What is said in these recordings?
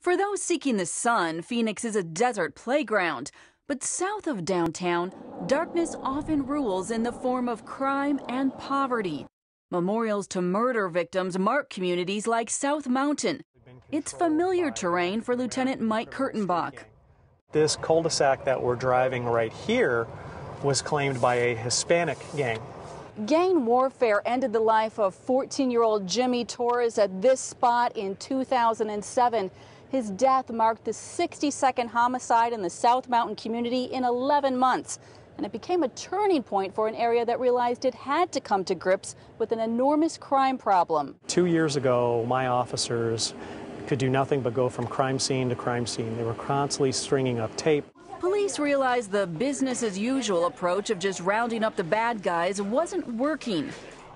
For those seeking the sun, Phoenix is a desert playground. But south of downtown, darkness often rules in the form of crime and poverty. Memorials to murder victims mark communities like South Mountain. It's familiar terrain for Lieutenant Mike KURTENBACH. This cul-de-sac that we're driving right here was claimed by a Hispanic gang. Gang warfare ended the life of 14-year-old Jimmy Torres at this spot in 2007. His death marked the 62nd homicide in the South Mountain community in 11 months. And it became a turning point for an area that realized it had to come to grips with an enormous crime problem. 2 years ago, my officers could do nothing but go from crime scene to crime scene. They were constantly stringing up tape. Police realized the business-as-usual approach of just rounding up the bad guys wasn't working.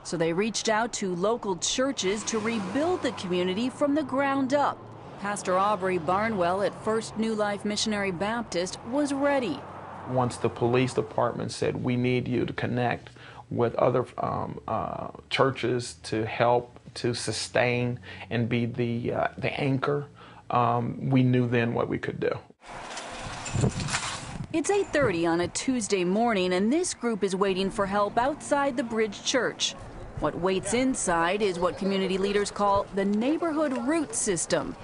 So they reached out to local churches to rebuild the community from the ground up. Pastor AUBREY Barnwell at First New Life Missionary Baptist was ready. Once the police department said, we need you to connect with other churches to help to sustain and be the anchor, we knew then what we could do. It's 8:30 on a Tuesday morning, and this group is waiting for help outside the Bridge Church. What waits inside is what community leaders call the Neighborhood Roots system.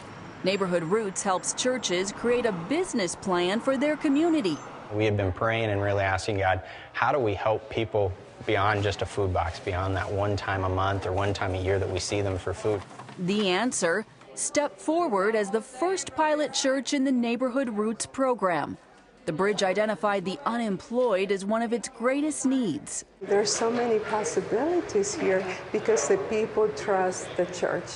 Neighborhood Roots helps churches create a business plan for their community. We have been praying and really asking God, how do we help people beyond just a food box, beyond that one time a month or one time a year that we see them for food? The answer: step forward as the first pilot church in the Neighborhood Roots program. The Bridge identified the unemployed as one of its greatest needs. There's so many possibilities here because the people trust the church.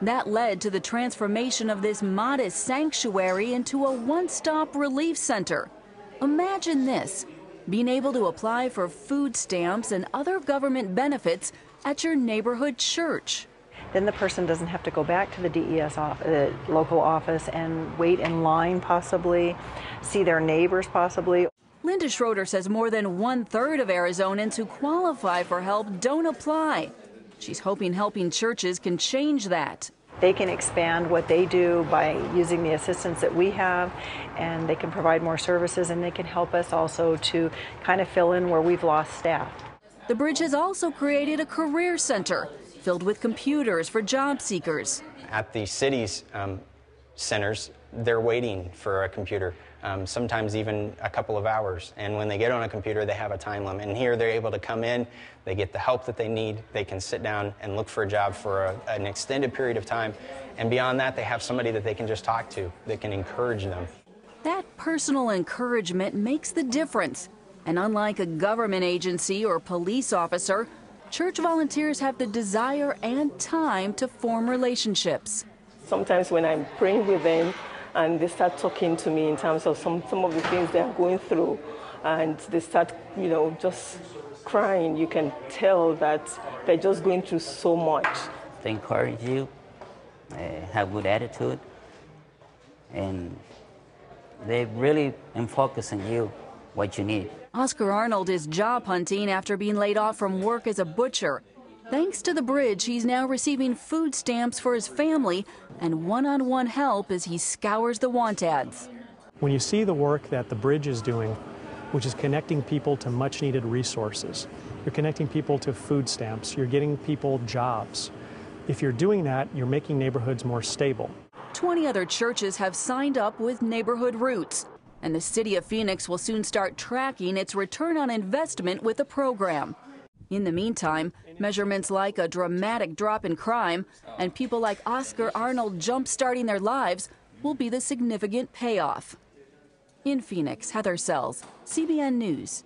That led to the transformation of this modest sanctuary into a one-stop relief center. Imagine this: being able to apply for food stamps and other government benefits at your neighborhood church. Then the person doesn't have to go back to the DES office, local office, and wait in line possibly, see their neighbors possibly. Linda Schroeder says more than 1/3 of Arizonans who qualify for help don't apply. She's hoping helping churches can change that. They can expand what they do by using the assistance that we have, and they can provide more services, and they can help us also to kind of fill in where we've lost staff. The Bridge has also created a career center filled with computers for job seekers. At the city's centers, they're waiting for a computer, sometimes even a couple of hours. And when they get on a computer, they have a time limit. And here they're able to come in, they get the help that they need, they can sit down and look for a job for an extended period of time. And beyond that, they have somebody that they can just talk to, that can encourage them. That personal encouragement makes the difference. And unlike a government agency or police officer, church volunteers have the desire and time to form relationships. Sometimes when I'm praying with them and they start talking to me in terms of some of the things they are going through, and they start, just crying, you can tell that they're just going through so much. They encourage you, have good attitude, and they really focus on you, what you need. Oscar Arnold is job hunting after being laid off from work as a butcher. Thanks to the Bridge, he's now receiving food stamps for his family and one-on-one help as he scours the want ads. When you see the work that the Bridge is doing, which is connecting people to much-needed resources, you're connecting people to food stamps, you're getting people jobs. If you're doing that, you're making neighborhoods more stable. 20 other churches have signed up with Neighborhood Roots, and the city of Phoenix will soon start tracking its return on investment with the program. In the meantime, measurements like a dramatic drop in crime and people like Oscar Arnold jump-starting their lives will be the significant payoff. In Phoenix, Heather Sells, CBN News.